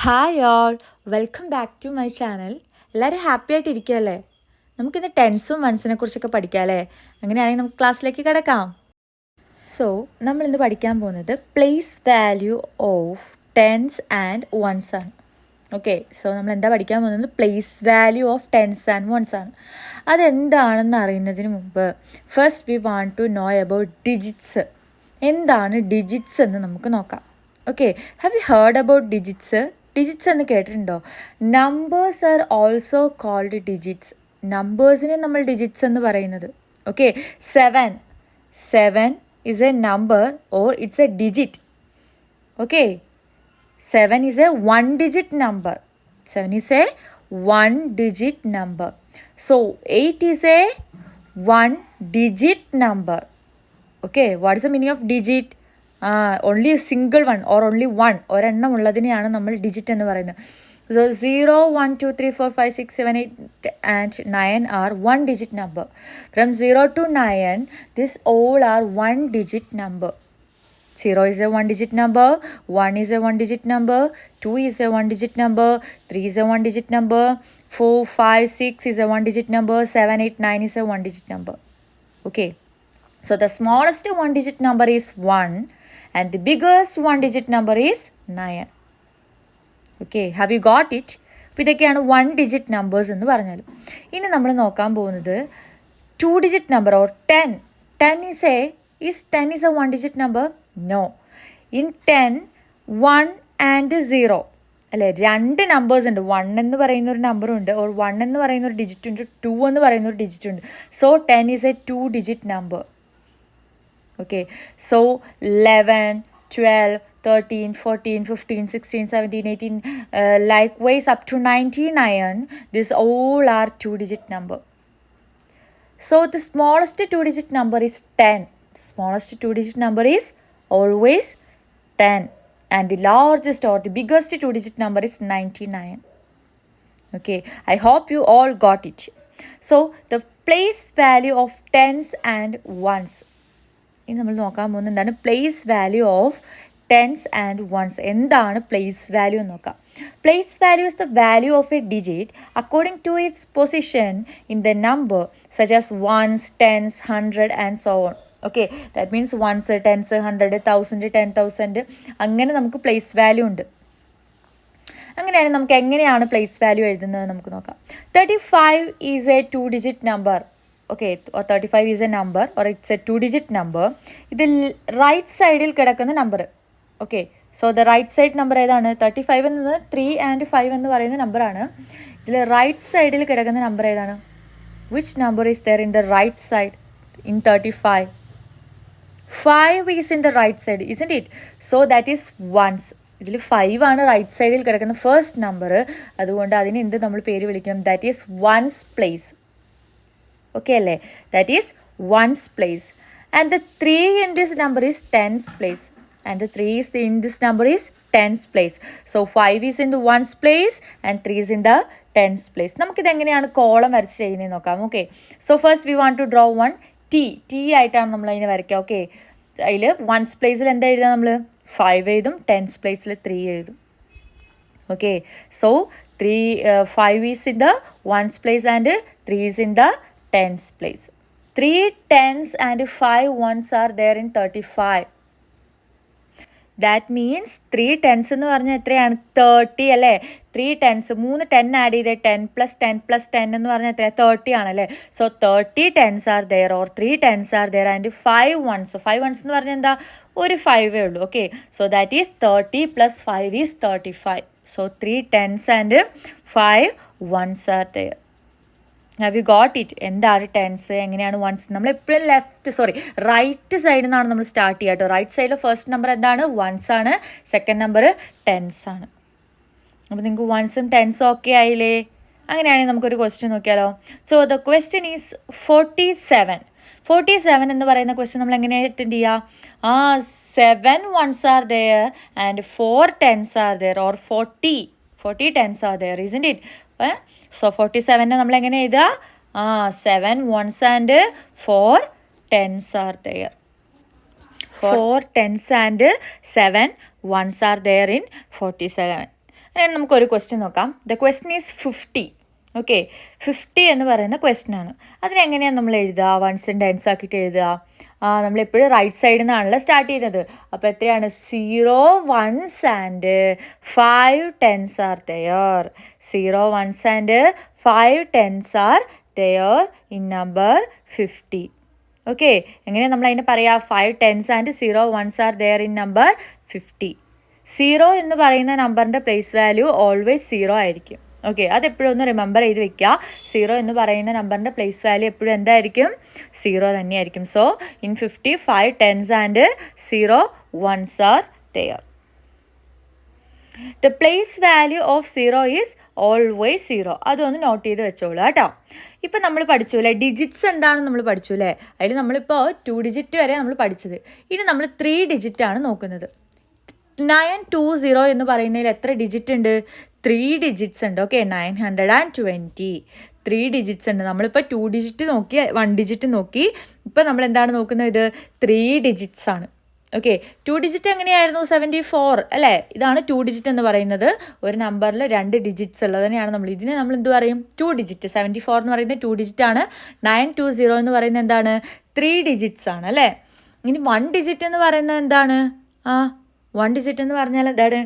Hi all, welcome back to my channel. എല്ലാവരും happy ആയിട്ടിരിക്കുകയല്ലേ? നമുക്കിന്ന് ടെൻസും വൺസിനെ കുറിച്ചൊക്കെ പഠിക്കാം അല്ലേ? അങ്ങനെയാണെങ്കിൽ നമുക്ക് ക്ലാസ്സിലേക്ക് കിടക്കാം. സോ നമ്മളിന്ന് പഠിക്കാൻ പോകുന്നത് place value of tens and ones ആണ്. ഓക്കെ, സോ നമ്മൾ എന്താ പഠിക്കാൻ പോകുന്നത്? Place value of tens and ones ആണ്. അതെന്താണെന്ന് അറിയുന്നതിന് മുമ്പ് first we want to know about digits. എന്താണ് ഡിജിറ്റ്സ് എന്ന് നമുക്ക് നോക്കാം. Okay, have you heard about digits? Digits എന്ന് കേട്ടിട്ടുണ്ടോ? Numbers are also called digits. നമ്പേഴ്സിനെ നമ്മൾ ഡിജിറ്റ്സ് എന്ന് പറയുന്നത്. Okay, seven is a number or it's a digit. Okay, 7 is a one digit number. 7 is a one digit number. So 8 is a one digit number. Okay, what is the meaning of digit? Only a single one or only one ഒരെണ്ണം ഉള്ളതിനെയാണ് നമ്മൾ digit എന്ന് പറയുന്നത്. So 0, 1, 2, 3, 4, 5, 6, 7, 8 and 9 are one digit number. From 0 to 9, these all are one digit number. 0 is a one digit number, 1 is a one digit number, 2 is a one digit number, 3 is a one digit number, 4, 5, 6 is a one digit number, 7, 8, 9 is a one digit number. Okay, so the smallest one digit number is 1 and the biggest one digit number is 9. Okay, have you got it? അപ്പോൾ ഇതൊക്കെയാണ് one digit numbers എന്ന് പറഞ്ഞാലും. ഇനി നമ്മൾ നോക്കാൻ പോകുന്നത് two digit number or 10. 10 is a one digit number? No. In 10 1 and 0 അല്ലേ, രണ്ട് നമ്പേഴ്സ് ഉണ്ട്. 1 എന്ന് പറയുന്ന ഒരു നമ്പറുണ്ട്, ഓർ 1 എന്ന് പറയുന്ന ഒരു ഡിജിറ്റ് ഉണ്ട്, 2 എന്ന് പറയുന്ന ഒരു ഡിജിറ്റ് ഉണ്ട്. So 10 is a two digit number. Okay, so 11, 12, 13, 14, 15, 16, 17, 18, likewise up to 99, these all are two-digit number. So the smallest two-digit number is 10. The smallest two-digit number is always 10. And the largest or the biggest two-digit number is 99. Okay, I hope you all got it. So the place value of tens and ones. ഇനി നമ്മൾ നോക്കാൻ പോകുന്നത് എന്താണ് place value of tens and ones. എന്താണ് place value എന്ന് നോക്കാം. Place value is the value of a digit according to its position in the number such as ones, tens, 100 and so on. Okay, that means ones, tens, 100, 1000, 10,000 അങ്ങനെ നമുക്ക് place value ഉണ്ട്. അങ്ങനെയാണെങ്കിൽ നമുക്ക് എങ്ങനെയാണ് place value എഴുതുന്നത് നമുക്ക് നോക്കാം. 35 is a two digit number. Okay, 35 is a number or it's a two digit number. ഇതിൽ റൈറ്റ് സൈഡിൽ കിടക്കുന്ന number. Okay, so the right side number ഏതാണ്? 35 എന്നത് 3 ആൻഡ് 5 എന്ന് പറയുന്ന നമ്പറാണ്. ഇതിൽ റൈറ്റ് സൈഡിൽ കിടക്കുന്ന നമ്പർ ഏതാണ്? Which number is there in the right side in 35? 5 is in the right side, isn't it? So that is ones. ഇതിൽ 5 ആണ് റൈറ്റ് സൈഡിൽ കിടക്കുന്ന ഫസ്റ്റ് നമ്പർ. അതുകൊണ്ട് അതിന് എന്ത് നമ്മൾ പേര് വിളിക്കും? That is ones place. Okay അല്ലേ, that is ones place. And the 3 in this number is tens place, and the 3 is in this number is tens place. So 5 is in the ones place and 3 is in the tens place. നമുക്കിത് എങ്ങനെയാണ് column വരച്ച് ചെയ്യുന്നത് നോക്കാം. Okay, so first we want to draw one T ആയിട്ടാണ് നമ്മൾ അതിനെ വരയ്ക്കുക. Okay, അതിൽ വൺസ് പ്ലേസിൽ എന്താ എഴുതുക? നമ്മൾ 5 എഴുതും, ടെൻസ് പ്ലേസിൽ 3 എഴുതും. Okay, so 5 is in the ones place and 3 is in the tens place. 3 tens and 5 ones are there in 35. That means 3 tens എന്ന് പറഞ്ഞാൽ എത്രയാണ്? 30 അല്ലേ? 3 tens, 3 10 ആഡ് ചെയ്തേ, 10 + 10 + 10 എന്ന് പറഞ്ഞാൽ എത്രയാണ്? 30 ആണല്ലേ? So 30 tens are there or 3 tens are there and 5 ones. 5 ones എന്ന് പറഞ്ഞാൽ എന്താ? ഒരു 5 ഉള്ളൂ. Okay, so that is 30 + 5 is 35. So 3 tens and 5 ones are there. Have you got it? എന്താണ് ടെൻസ്, എങ്ങനെയാണ് വൺസ്? നമ്മൾ എപ്പോഴും റൈറ്റ് സൈഡിൽ നിന്നാണ് നമ്മൾ സ്റ്റാർട്ട് ചെയ്യുക കേട്ടോ. റൈറ്റ് സൈഡിൽ ഫസ്റ്റ് നമ്പർ എന്താണ്? വൺസ് ആണ്. സെക്കൻഡ് നമ്പർ ടെൻസ് ആണ്. അപ്പോൾ നിങ്ങൾക്ക് വൺസും ടെൻസും ഒക്കെ ആയില്ലേ? അങ്ങനെയാണെങ്കിൽ നമുക്കൊരു ക്വസ്റ്റ്യൻ നോക്കിയാലോ. സോ ദ ക്വസ്റ്റ്യൻ ഈസ് 47 എന്ന് പറയുന്ന ക്വസ്റ്റ്യൻ നമ്മൾ എങ്ങനെയാണ് അറ്റൻഡ് ചെയ്യുക? 7 ones are there and 4 tens are there or 40 tens are there, isn't it? So 47 നമ്മൾ എങ്ങനെ എഴുതുക? 7 ones and 4 tens are there. 4 tens and 7 ones are there in 47. അങ്ങനെ നമുക്കൊരു ക്വസ്റ്റ്യൻ നോക്കാം. The question is 50. ഓക്കെ, 50 എന്ന് പറയുന്ന question ആണ്. അതിനെങ്ങനെയാണ് നമ്മൾ എഴുതുക? വൺസ് ആൻഡ് ടെൻസ് ആക്കിയിട്ട് എഴുതുക. നമ്മളെപ്പോഴും റൈറ്റ് സൈഡിൽ നിന്നാണല്ലോ സ്റ്റാർട്ട് ചെയ്യുന്നത്. അപ്പോൾ എത്രയാണ്? 0 1s and 5 10s are there. 0 1s and 5 10s are there in number 50. Okay, എങ്ങനെയാണ് നമ്മൾ അതിനെ പറയുക? 5 10s and 0 1s are there in number 50. 0 എന്ന് പറയുന്ന നമ്പറിൻ്റെ പ്ലേസ് വാല്യൂ ഓൾവേസ് 0 ആയിരിക്കും. ഓക്കെ, അതെപ്പോഴും ഒന്ന് റിമെമ്പർ ചെയ്ത് വെക്കുക. 0 എന്ന് പറയുന്ന നമ്പറിൻ്റെ പ്ലേസ് വാല്യൂ എപ്പോഴും എന്തായിരിക്കും? 0 തന്നെയായിരിക്കും. So in 50 5 10s and 0 1s are there. The place value of 0 is always 0. അതൊന്ന് നോട്ട് ചെയ്ത് വെച്ചോളൂ കേട്ടോ. ഇപ്പം നമ്മൾ പഠിച്ചു അല്ലേ, ഡിജിറ്റ്സ് എന്താണെന്ന് നമ്മൾ പഠിച്ചു അല്ലേ. അതിൽ നമ്മളിപ്പോൾ 2 ഡിജിറ്റ് വരെ നമ്മൾ പഠിച്ചത്. ഇനി നമ്മൾ 3 ഡിജിറ്റാണ് നോക്കുന്നത്. 920 എന്ന് പറയുന്നതിൽ എത്ര ഡിജിറ്റ് ഉണ്ട്? 3 ഡിജിറ്റ്സ് ഉണ്ട്. ഓക്കെ, 920 3 ഡിജിറ്റ്സ് ഉണ്ട്. നമ്മളിപ്പോൾ 2 ഡിജിറ്റ് നോക്കി, 1 ഡിജിറ്റ് നോക്കി. ഇപ്പം നമ്മൾ എന്താണ് നോക്കുന്നത്? ഇത് 3 ഡിജിറ്റ്സ് ആണ്. ഓക്കെ, 2 ഡിജിറ്റ് എങ്ങനെയായിരുന്നു? 74 അല്ലേ. ഇതാണ് 2 ഡിജിറ്റ് എന്ന് പറയുന്നത്. ഒരു നമ്പറിൽ 2 ഡിജിറ്റ്സ് ഉള്ളതിനെയാണ് ഇതിനെ നമ്മൾ എന്ത് പറയും? 2 ഡിജിറ്റ്. 74 എന്ന് പറയുന്നത് 2 ഡിജിറ്റ് ആണ്. 920 എന്ന് പറയുന്നത് എന്താണ്? 3 ഡിജിറ്റ്സ് ആണ് അല്ലേ. ഇനി 1 ഡിജിറ്റ് എന്ന് പറയുന്നത് എന്താണ്? 1 ഡിജിറ്റ് എന്ന് പറഞ്ഞാൽ എന്താണ്?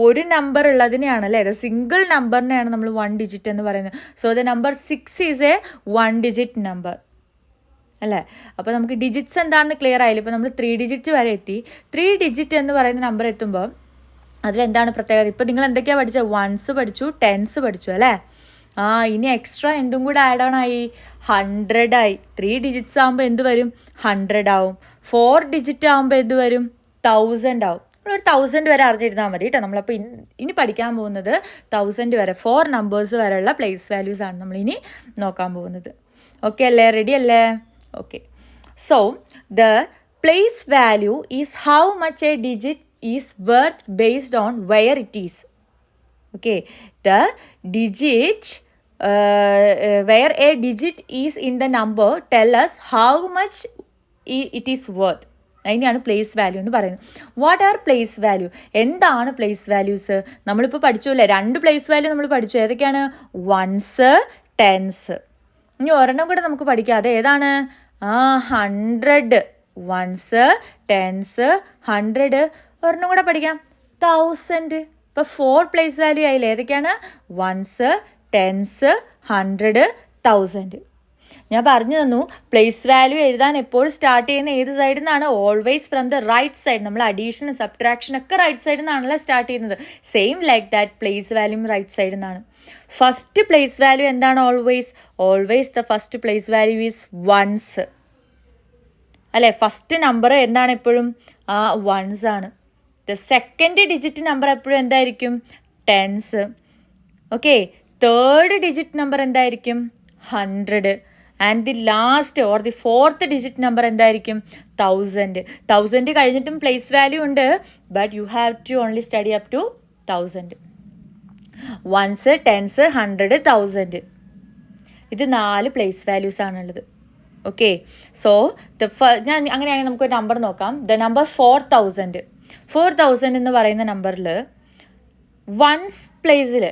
ഒരു നമ്പർ ഉള്ളതിനെയാണ് അല്ലേ, സിംഗിൾ നമ്പറിനെയാണ് നമ്മൾ 1 ഡിജിറ്റ് എന്ന് പറയുന്നത്. So the number 6 is A 1 digit number അല്ലേ. അപ്പോൾ നമുക്ക് ഡിജിറ്റ്സ് എന്താണെന്ന് ക്ലിയർ ആയില്ല. ഇപ്പോൾ നമ്മൾ 3 ഡിജിറ്റ് വരെ എത്തി. 3 ഡിജിറ്റ് എന്ന് പറയുന്ന നമ്പർ എത്തുമ്പോൾ അതിലെന്താണ് പ്രത്യേകത? ഇപ്പോൾ നിങ്ങൾ എന്തൊക്കെയാണ് പഠിച്ചത്? 1s പഠിച്ചു, 10s പഠിച്ചു അല്ലേ. ഇനി എക്സ്ട്രാ എന്തും കൂടെ ആഡ് ഓൺ ആയി? 100 ആയി. 3 ഡിജിറ്റ്സ് ആകുമ്പോൾ എന്ത് വരും? 100 ആവും. 4 ഡിജിറ്റ് ആകുമ്പോൾ എന്ത് വരും? 1000 ആവും. ഒരു 1000 വരെ അറിഞ്ഞിരുന്നാൽ മതി കേട്ടോ. നമ്മളപ്പോൾ ഇനി പഠിക്കാൻ പോകുന്നത് 1000 വരെ, 4 നമ്പേഴ്സ് വരെയുള്ള പ്ലേസ് വാല്യൂസ് ആണ് നമ്മളിനി നോക്കാൻ പോകുന്നത്. ഓക്കെ അല്ലേ? റെഡി അല്ലേ? Okay, so the place value is how much a digit is worth based on where it is. Okay, the digit where a digit is in the number tell us how much it is worth. അതിനെയാണ് place value എന്ന് പറയുന്നത്. What are place value? എന്താണ് place values? നമ്മളിപ്പോൾ പഠിച്ചു അല്ലേ, 2 place value നമ്മൾ പഠിച്ചു. ഏതൊക്കെയാണ്? 1s 10s. ഇനി ഒരെണ്ണം കൂടെ നമുക്ക് പഠിക്കാം. അത് ഏതാണ്? 100. 1s 10s 100. ഒരെണ്ണം കൂടെ പഠിക്കാം, 1000. ഇപ്പോൾ 4 പ്ലേസ് വാല്യൂ ആയില്ലേ. ഏതൊക്കെയാണ്? 1s 10s 100 1000. ഞാൻ പറഞ്ഞു തന്നു, പ്ലേസ് വാല്യൂ എഴുതാൻ എപ്പോഴും സ്റ്റാർട്ട് ചെയ്യുന്ന ഏത് സൈഡിൽ നിന്നാണ്? Always from the right side. നമ്മൾ അഡീഷൻ സബ്ട്രാക്ഷൻ ഒക്കെ റൈറ്റ് സൈഡിൽ നിന്നാണല്ലോ സ്റ്റാർട്ട് ചെയ്യുന്നത്. സെയിം ലൈക്ക് ദാറ്റ് പ്ലേസ് വാല്യൂം റൈറ്റ് സൈഡിൽ നിന്നാണ്. ഫസ്റ്റ് പ്ലേസ് വാല്യൂ എന്താണ്? Always the first place value is 1s അല്ലേ. ഫസ്റ്റ് നമ്പർ എന്താണ് എപ്പോഴും? 1s ആണ്. ദ സെക്കൻഡ് ഡിജിറ്റ് നമ്പർ എപ്പോഴും എന്തായിരിക്കും? 10s. Okay, third digit number എന്തായിരിക്കും? 100. And the last or the fourth digit number എന്തായിരിക്കും? 1000. 1000 കഴിഞ്ഞിട്ടും പ്ലേസ് വാല്യൂ ഉണ്ട്, but you have to only study up to 1000. 1s 10s 100 1000. ഇത് 4 പ്ലേസ് വാല്യൂസ് ആണുള്ളത്. Okay, so ഞാൻ അങ്ങനെയാണെങ്കിൽ നമുക്കൊരു നമ്പർ നോക്കാം. ദ നമ്പർ 4000 എന്ന് പറയുന്ന നമ്പറിൽ വൺസ് പ്ലേസിൽ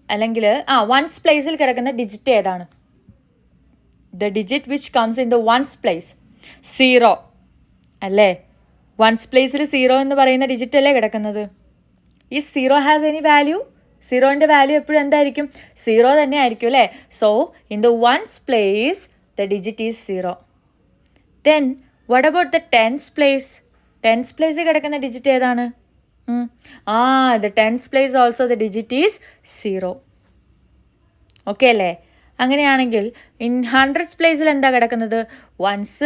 അല്ലെങ്കിൽ വൺസ് പ്ലേസിൽ കിടക്കുന്ന ഡിജിറ്റ് ഏതാണ്? The digit which comes in the ones place 0 അല്ലേ. വൺസ് പ്ലേസിൽ 0 എന്ന് പറയുന്ന ഡിജിറ്റ് അല്ലേ കിടക്കുന്നത്. ഈ 0 ഹാസ് എനി വാല്യൂ? 0ൻ്റെ വാല്യൂ എപ്പോഴും എന്തായിരിക്കും? 0 തന്നെ ആയിരിക്കും അല്ലേ. So in the ones place the digit is 0. Then what about the 10s place? 10s പ്ലേസിൽ കിടക്കുന്ന ഡിജിറ്റ് ഏതാണ്? The 10s place also the digit is 0. Okay അല്ലേ. അങ്ങനെയാണെങ്കിൽ ഇൻ 100s പ്ലേസിൽ എന്താ കിടക്കുന്നത്? 1s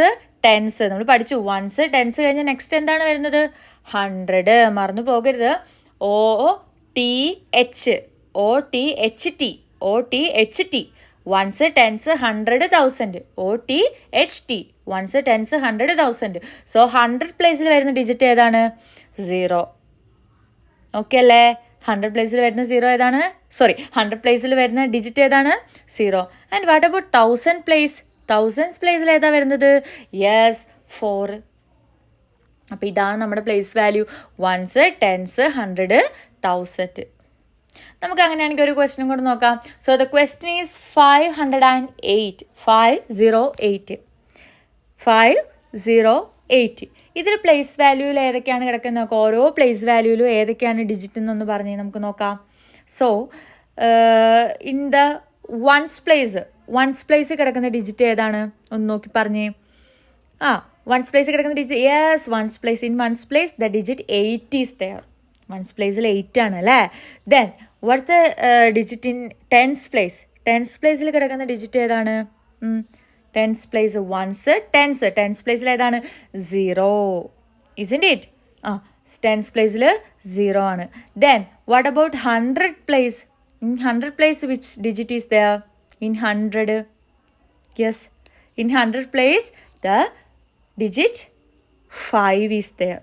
10s. നമ്മൾ പഠിച്ചു 1s 10s കഴിഞ്ഞ് നെക്സ്റ്റ് എന്താണ് വരുന്നത്? 100. മറന്നു പോകരുത്. OTH. 1s 10s 100 1000. OTHT. 1s 10s 100 1000. So 100 പ്ലേസിൽ വരുന്ന ഡിജിറ്റ് ഏതാണ്? 0. ഓക്കെ അല്ലേ. 100 പ്ലേസിൽ വരുന്ന 0 ഏതാണ്? 100 പ്ലേസിൽ വരുന്ന ഡിജിറ്റ് ഏതാണ്? 0. And what about 1000 place? 1000s പ്ലേസിൽ ഏതാ വരുന്നത്? യെസ്, 4. അപ്പോൾ ഇതാണ് നമ്മുടെ പ്ലേസ് വാല്യൂ. 1s 10s 100 1000. നമുക്ക് അങ്ങനെയാണെങ്കിൽ ഒരു ക്വസ്റ്റ്യൻ കൂടെ നോക്കാം. So the question is 508. 508. ഇതിൽ പ്ലേസ് വാല്യൂവിൽ ഏതൊക്കെയാണ് കിടക്കുന്നത് നോക്കാം. ഓരോ പ്ലേസ് വാല്യൂവിലും ഏതൊക്കെയാണ് ഡിജിറ്റ് എന്നൊന്ന് പറഞ്ഞ് നമുക്ക് നോക്കാം. So in the ones place കിടക്കുന്ന ഡിജിറ്റ് ഏതാണ് ഒന്ന് നോക്കി പറഞ്ഞേ. വൺസ് പ്ലേസ് കിടക്കുന്ന digit, yes, ones place. In ones place the digit 8 is there. Ones പ്ലേസിൽ 8 ആണ് അല്ലേ. Then what's the digit in tens place? Tens പ്ലേസിൽ കിടക്കുന്ന ഡിജിറ്റ് ഏതാണ്? Tense place once. ടെൻസ് പ്ലേസിൽ ഏതാണ്? 0. ഇസ്ന്റ് ഇറ്റ്? ടെൻസ് പ്ലേസിൽ 0 ആണ്. Then what about 100 place? In 100 place which digit is there? In 100, yes, in 100 place the digit 5 is there.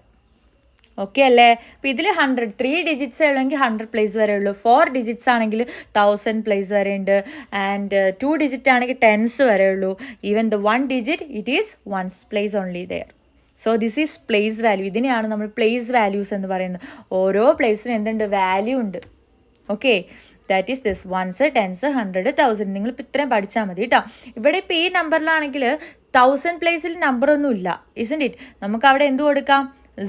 Okay അല്ലേ. അപ്പോൾ ഇതിൽ 3 ഡിജിറ്റ്സ് ഉള്ളെങ്കിൽ 100 പ്ലേസ് വരെ ഉള്ളൂ. 4 ഡിജിറ്റ്സ് ആണെങ്കിൽ 1000 പ്ലേസ് വരെ ഉണ്ട്. ആൻഡ് 2 ഡിജിറ്റ് ആണെങ്കിൽ 10s വരെ ഉള്ളൂ. Even the 1 digit it is ones place only there. So this is place value. ഇതിനെയാണ് നമ്മൾ പ്ലേസ് വാല്യൂസ് എന്ന് പറയുന്നത്. ഓരോ പ്ലേസിനും എന്തുണ്ട്? വാല്യൂ ഉണ്ട്. Okay, that is this ones, 10s, 100, 1000. നിങ്ങളിപ്പോൾ ഇത്രയും പഠിച്ചാൽ മതി കേട്ടോ. ഇവിടെ ഇപ്പോൾ ഈ നമ്പറിലാണെങ്കിൽ 1000 പ്ലേസിൽ നമ്പറൊന്നും ഇല്ല. ഇസ്ന്റ് ഇറ്റ്? നമുക്ക് അവിടെ എന്ത് കൊടുക്കാം?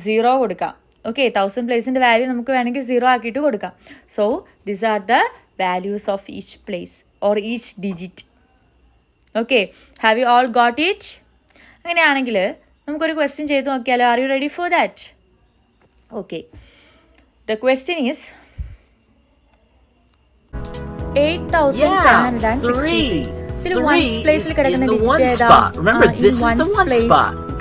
0 കൊടുക്കാം. ഓക്കെ, 1000 പ്ലേസിൻ്റെ വാല്യൂ നമുക്ക് വേണമെങ്കിൽ 0 ആക്കിയിട്ട് കൊടുക്കാം. So these are the values of each place or each digit. Okay, have you all got it? അങ്ങനെയാണെങ്കിൽ നമുക്കൊരു ക്വസ്റ്റ്യൻ ചെയ്ത് നോക്കിയാലോ. Are you ready for that? Okay, the question is 8763. ഇതിൽ വൺസ് പ്ലേസിൽ കിടക്കുന്ന ഡിജിറ്റ് ഏതാ?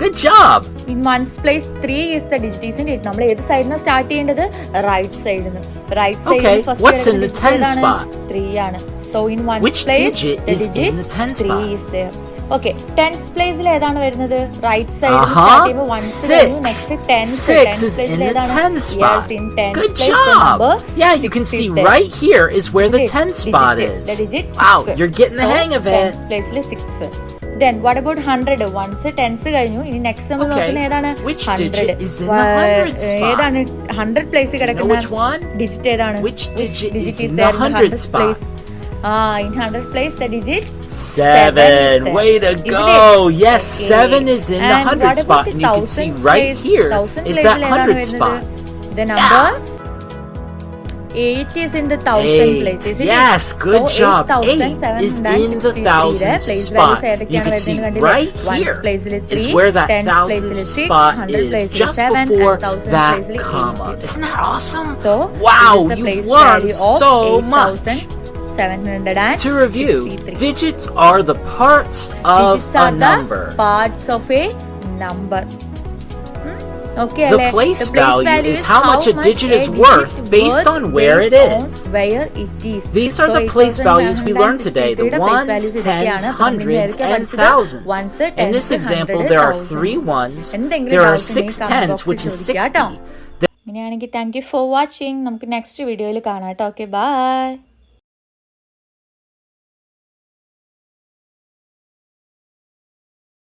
Good job. In ones place 3 is the digit, isn't it? നമ്മൾ ഏത് സൈഡിൽ സ്റ്റാർട്ട് ചെയ്യേണ്ടത്? റൈറ്റ് സൈഡിൽ നിന്ന്. റൈറ്റ് സൈഡിൽ first what's in the 10 spot? 3 ആണ്. So in ones Which place digit the is digit in the 10 3 spot? is there. Okay, tens പ്ലേസിൽ ഏതാണ് വരുന്നത്? റൈറ്റ് സൈഡിൽ സ്റ്റാർട്ട് ചെയ്യുമ്പോൾ വൺസ് കഴിഞ്ഞു. Next tense. ടെൻസ് പ്ലേസിൽ ഏതാണ്? Yes, in tens Good place the number job. Yeah, you can see right here is where the 10 spot is. The digit 6. Wow, you're getting the hang of it. Tens പ്ലേസിൽ 6. Then what about 100? Once tens കഴിഞ്ഞു. ഇനി next നമ്മൾ നോക്കുന്ന ഏതാണ്? Which 100. digit is in the 100 spot? ഏതാണ് 100 പ്ലേസിൽ കിടക്കുന്ന which one? Digit ഏതാണ്? Which digit is is in there the 100 spot? In 100 place the digit 7. Way to go. Yes, Okay. 7 is in the And 100 what spot. about the And you can see 1000 right place? here 1000 is place that ൽ ഏതാണ് 100 വരുന്നത്? spot. The number 8 is in the 1000 place, isn't yes, it? good so job. 8 is in the 1000 spot. You can see right here is where that 1000 spot is, just before that comma. Isn't that awesome? So, wow, this is the you place learned value of so much. 8,763. To review, digits are the parts of Digits are a number. the parts of a number. Okay, The place value is how much a digit is worth based on where it is. Where it is. These are the place values we learned today, the ones, tens, hundreds, and thousands. In this example, there are 3 ones, there are 6 tens, which is 60. അങ്ങനെയാണെങ്കിൽ thank you for watching. നമുക്ക് next വീഡിയോയിൽ കാണാം കേട്ടോ. Okay, by.